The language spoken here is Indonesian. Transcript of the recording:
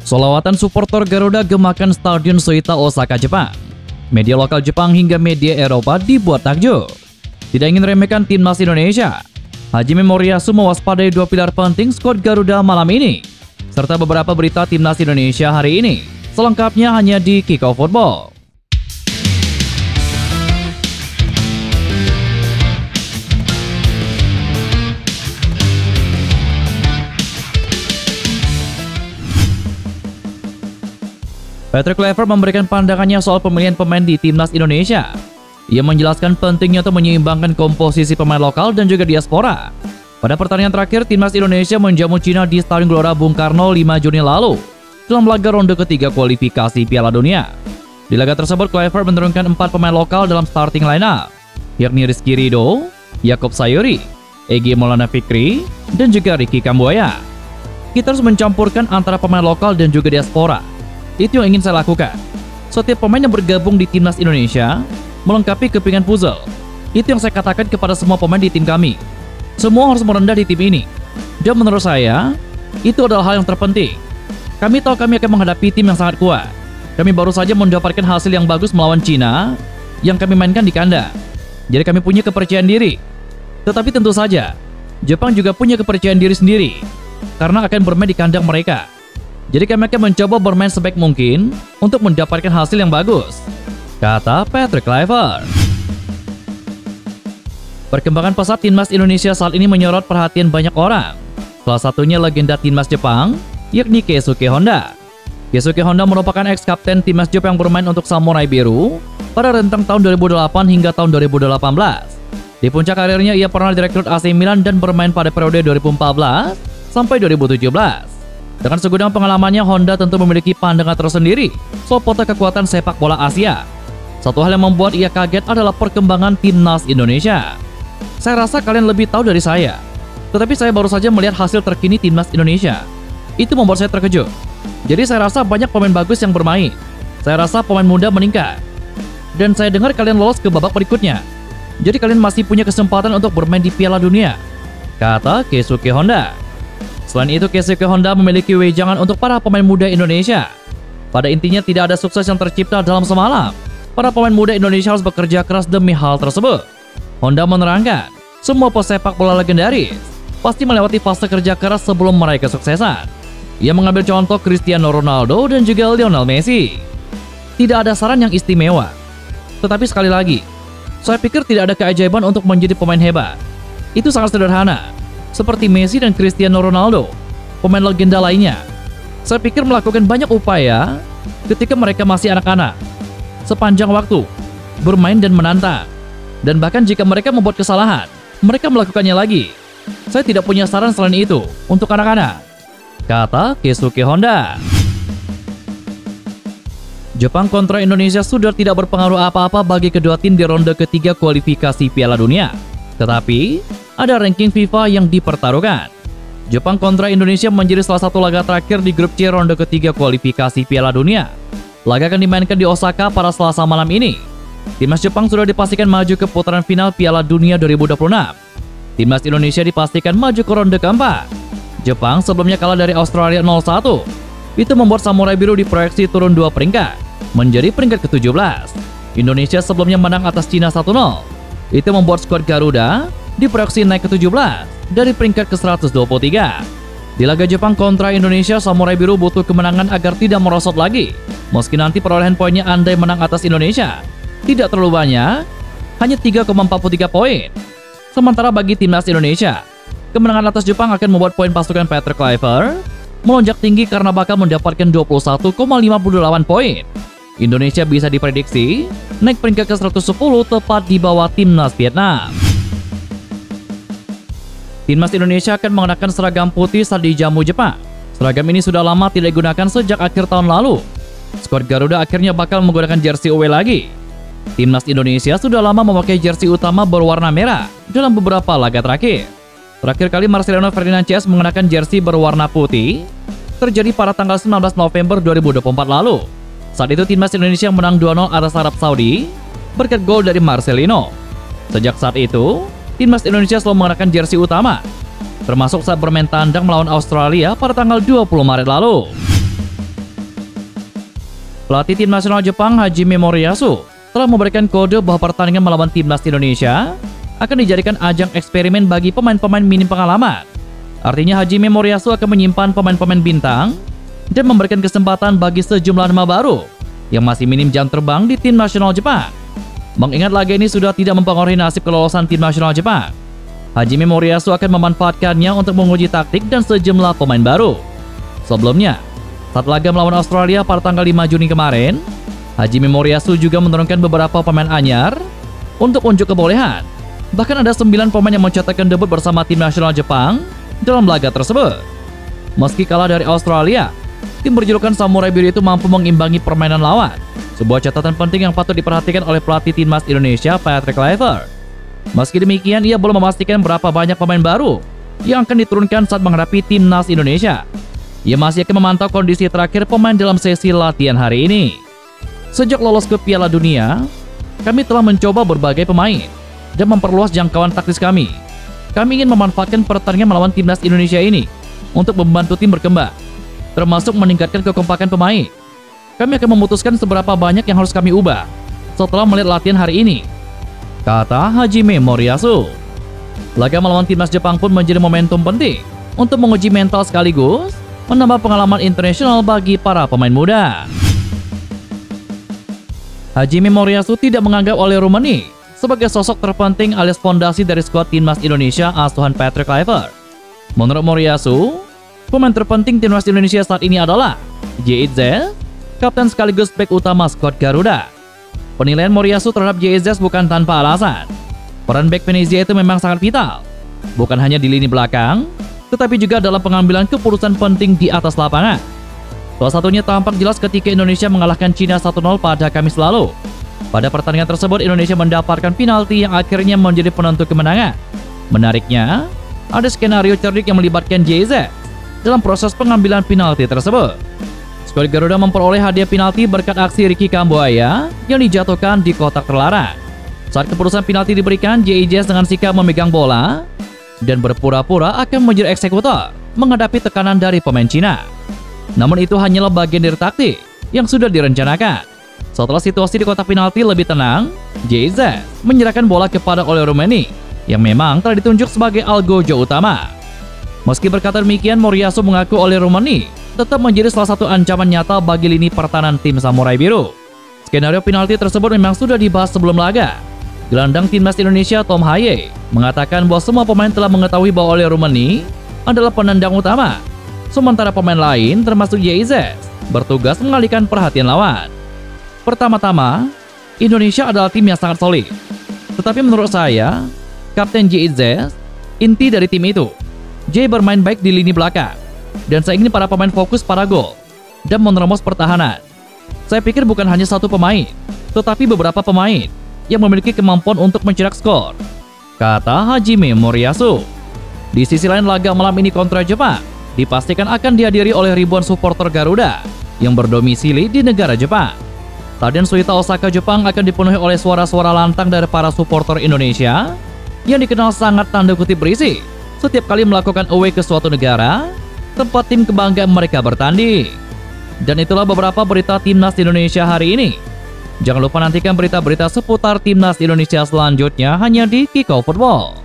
Solawatan supporter Garuda gemakan Stadion Suita Osaka, Jepang. Media lokal Jepang hingga media Eropa dibuat takjub. Tidak ingin remehkan timnas Indonesia, Hajime Moriyasu mewaspadai dua pilar penting skuad Garuda malam ini, serta beberapa berita timnas Indonesia hari ini. Selengkapnya hanya di Kickoff Football. Patrick Kluivert memberikan pandangannya soal pemilihan pemain di timnas Indonesia. Ia menjelaskan pentingnya untuk menyeimbangkan komposisi pemain lokal dan juga diaspora. Pada pertandingan terakhir, timnas Indonesia menjamu Cina di Stadion Gelora Bung Karno 5 Juni lalu dalam laga ronde ketiga kualifikasi Piala Dunia. Di laga tersebut, Kluivert menurunkan 4 pemain lokal dalam starting lineup, yakni Rizky Ridho, Yaakob Sayuri, Egy Maulana Fikri, dan juga Ricky Kambuaya. Kita harus mencampurkan antara pemain lokal dan juga diaspora. Itu yang ingin saya lakukan. Setiap pemain yang bergabung di timnas Indonesia melengkapi kepingan puzzle. Itu yang saya katakan kepada semua pemain di tim kami. Semua harus merendah di tim ini. Dan menurut saya, itu adalah hal yang terpenting. Kami tahu kami akan menghadapi tim yang sangat kuat. Kami baru saja mendapatkan hasil yang bagus melawan Cina yang kami mainkan di kandang. Jadi kami punya kepercayaan diri. Tetapi tentu saja, Jepang juga punya kepercayaan diri sendiri karena akan bermain di kandang mereka. Jadi kami akan mencoba bermain sebaik mungkin untuk mendapatkan hasil yang bagus, kata Patrick Kluivert. Perkembangan pesat timnas Indonesia saat ini menyorot perhatian banyak orang. Salah satunya legenda timnas Jepang, yakni Keisuke Honda. Keisuke Honda merupakan ex-kapten timnas Jepang yang bermain untuk Samurai Biru pada rentang tahun 2008 hingga tahun 2018. Di puncak karirnya, ia pernah direkrut AC Milan dan bermain pada periode 2014 sampai 2017. Dengan segudang pengalamannya, Honda tentu memiliki pandangan tersendiri soal peta kekuatan sepak bola Asia. Satu hal yang membuat ia kaget adalah perkembangan timnas Indonesia. Saya rasa kalian lebih tahu dari saya, tetapi saya baru saja melihat hasil terkini timnas Indonesia. Itu membuat saya terkejut. Jadi saya rasa banyak pemain bagus yang bermain. Saya rasa pemain muda meningkat. Dan saya dengar kalian lolos ke babak berikutnya. Jadi kalian masih punya kesempatan untuk bermain di Piala Dunia, kata Keisuke Honda. Selain itu, Keisuke Honda memiliki wejangan untuk para pemain muda Indonesia. Pada intinya, tidak ada sukses yang tercipta dalam semalam. Para pemain muda Indonesia harus bekerja keras demi hal tersebut. Honda menerangkan, semua pesepak bola legendaris pasti melewati fase kerja keras sebelum meraih kesuksesan. Ia mengambil contoh Cristiano Ronaldo dan juga Lionel Messi. Tidak ada saran yang istimewa. Tetapi sekali lagi, saya pikir tidak ada keajaiban untuk menjadi pemain hebat. Itu sangat sederhana. Seperti Messi dan Cristiano Ronaldo, pemain legenda lainnya. Saya pikir melakukan banyak upaya ketika mereka masih anak-anak, sepanjang waktu, bermain dan menantang. Dan bahkan jika mereka membuat kesalahan, mereka melakukannya lagi. Saya tidak punya saran selain itu untuk anak-anak, kata Keisuke Honda. Jepang kontra Indonesia sudah tidak berpengaruh apa-apa bagi kedua tim di ronde ketiga kualifikasi Piala Dunia. Tetapi, ada ranking FIFA yang dipertaruhkan. Jepang kontra Indonesia menjadi salah satu laga terakhir di grup C ronde ketiga kualifikasi Piala Dunia. Laga akan dimainkan di Osaka pada Selasa malam ini. Timnas Jepang sudah dipastikan maju ke putaran final Piala Dunia 2026. Timnas Indonesia dipastikan maju ke ronde keempat. Jepang sebelumnya kalah dari Australia 0-1. Itu membuat Samurai Biru diproyeksi turun 2 peringkat, menjadi peringkat ke-17. Indonesia sebelumnya menang atas Cina 1-0. Itu membuat skuad Garuda diproyeksi naik ke-17 dari peringkat ke-123. Di laga Jepang kontra Indonesia, Samurai Biru butuh kemenangan agar tidak merosot lagi. Meski nanti perolehan poinnya andai menang atas Indonesia tidak terlalu banyak, hanya 3,43 poin. Sementara bagi timnas Indonesia, kemenangan atas Jepang akan membuat poin pasukan Patrick Kluivert melonjak tinggi karena bakal mendapatkan 21,58 poin. Indonesia bisa diprediksi naik peringkat ke-110 tepat di bawah timnas Vietnam. Timnas Indonesia akan mengenakan seragam putih saat dijamu Jepang. Seragam ini sudah lama tidak digunakan sejak akhir tahun lalu. Skuad Garuda akhirnya bakal menggunakan jersey away lagi. Timnas Indonesia sudah lama memakai jersey utama berwarna merah dalam beberapa laga terakhir. Terakhir kali Marcelino Fernandes mengenakan jersey berwarna putih terjadi pada tanggal 19 November 2024 lalu. Saat itu timnas Indonesia menang 2-0 atas Arab Saudi berkat gol dari Marcelino. Sejak saat itu, timnas Indonesia selalu mengenakan jersey utama, termasuk saat bermain tandang melawan Australia pada tanggal 20 Maret lalu. Pelatih tim nasional Jepang Hajime Moriyasu telah memberikan kode bahwa pertandingan melawan timnas Indonesia akan dijadikan ajang eksperimen bagi pemain-pemain minim pengalaman. Artinya Hajime Moriyasu akan menyimpan pemain-pemain bintang dan memberikan kesempatan bagi sejumlah nama baru yang masih minim jam terbang di tim nasional Jepang. Mengingat laga ini sudah tidak mempengaruhi nasib kelolosan tim nasional Jepang, Hajime Moriyasu akan memanfaatkannya untuk menguji taktik dan sejumlah pemain baru. Sebelumnya, saat laga melawan Australia pada tanggal 5 Juni kemarin, Hajime Moriyasu juga menurunkan beberapa pemain anyar untuk unjuk kebolehan. Bahkan ada 9 pemain yang mencatatkan debut bersama tim nasional Jepang dalam laga tersebut. Meski kalah dari Australia, tim berjulukan Samurai Biru itu mampu mengimbangi permainan lawan. Sebuah catatan penting yang patut diperhatikan oleh pelatih timnas Indonesia, Patrick Kluivert. Meski demikian, ia belum memastikan berapa banyak pemain baru yang akan diturunkan saat menghadapi timnas Indonesia. Ia masih akan memantau kondisi terakhir pemain dalam sesi latihan hari ini. Sejak lolos ke Piala Dunia, kami telah mencoba berbagai pemain dan memperluas jangkauan taktis kami. Kami ingin memanfaatkan pertandingan melawan timnas Indonesia ini untuk membantu tim berkembang, termasuk meningkatkan kekompakan pemain. Kami akan memutuskan seberapa banyak yang harus kami ubah setelah melihat latihan hari ini, kata Hajime Moriyasu. Laga melawan timnas Jepang pun menjadi momentum penting untuk menguji mental sekaligus menambah pengalaman internasional bagi para pemain muda. Hajime Moriyasu tidak menganggap Oleh Rummenigge sebagai sosok terpenting alias fondasi dari skuad timnas Indonesia asuhan Patrick Kluivert. Menurut Moriyasu, pemain terpenting timnas Indonesia saat ini adalah JIZ, kapten sekaligus bek utama skuad Garuda. Penilaian Moriyasu terhadap JIZ bukan tanpa alasan. Peran bek Venezia itu memang sangat vital, bukan hanya di lini belakang, tetapi juga dalam pengambilan keputusan penting di atas lapangan. Salah satunya tampak jelas ketika Indonesia mengalahkan Cina 1-0 pada Kamis lalu. Pada pertandingan tersebut, Indonesia mendapatkan penalti yang akhirnya menjadi penentu kemenangan. Menariknya, ada skenario cerdik yang melibatkan JIZ dalam proses pengambilan penalti tersebut. Skuad Garuda memperoleh hadiah penalti berkat aksi Ricky Kambuaya yang dijatuhkan di kotak terlarang. Saat keputusan penalti diberikan, JIZ dengan sikap memegang bola dan berpura-pura akan menjadi eksekutor menghadapi tekanan dari pemain Cina. Namun itu hanyalah bagian dari taktik yang sudah direncanakan. Setelah situasi di kotak penalti lebih tenang, JIZ menyerahkan bola kepada Oleh Rummenigge yang memang telah ditunjuk sebagai algojo utama. Meski berkata demikian, Moriyasu mengaku Oleh Rummenigge tetap menjadi salah satu ancaman nyata bagi lini pertahanan tim Samurai Biru. Skenario penalti tersebut memang sudah dibahas sebelum laga. Gelandang timnas Indonesia Tom Haye mengatakan bahwa semua pemain telah mengetahui bahwa Oleh Rummenigge adalah penendang utama, sementara pemain lain termasuk JIZ bertugas mengalihkan perhatian lawan. Pertama-tama, Indonesia adalah tim yang sangat solid. Tetapi menurut saya, Kapten JIZ inti dari tim itu. J bermain baik di lini belakang, dan saya ingin para pemain fokus pada gol dan menerobos pertahanan. Saya pikir bukan hanya satu pemain, tetapi beberapa pemain yang memiliki kemampuan untuk mencetak skor, kata Hajime Moriyasu. Di sisi lain, laga malam ini kontra Jepang dipastikan akan dihadiri oleh ribuan supporter Garuda yang berdomisili di negara Jepang. Stadion Suita Osaka, Jepang akan dipenuhi oleh suara-suara lantang dari para supporter Indonesia yang dikenal sangat tanda kutip berisik setiap kali melakukan away ke suatu negara tempat tim kebanggaan mereka bertanding. Dan itulah beberapa berita timnas Indonesia hari ini. Jangan lupa nantikan berita-berita seputar timnas Indonesia selanjutnya hanya di Kickoff Football.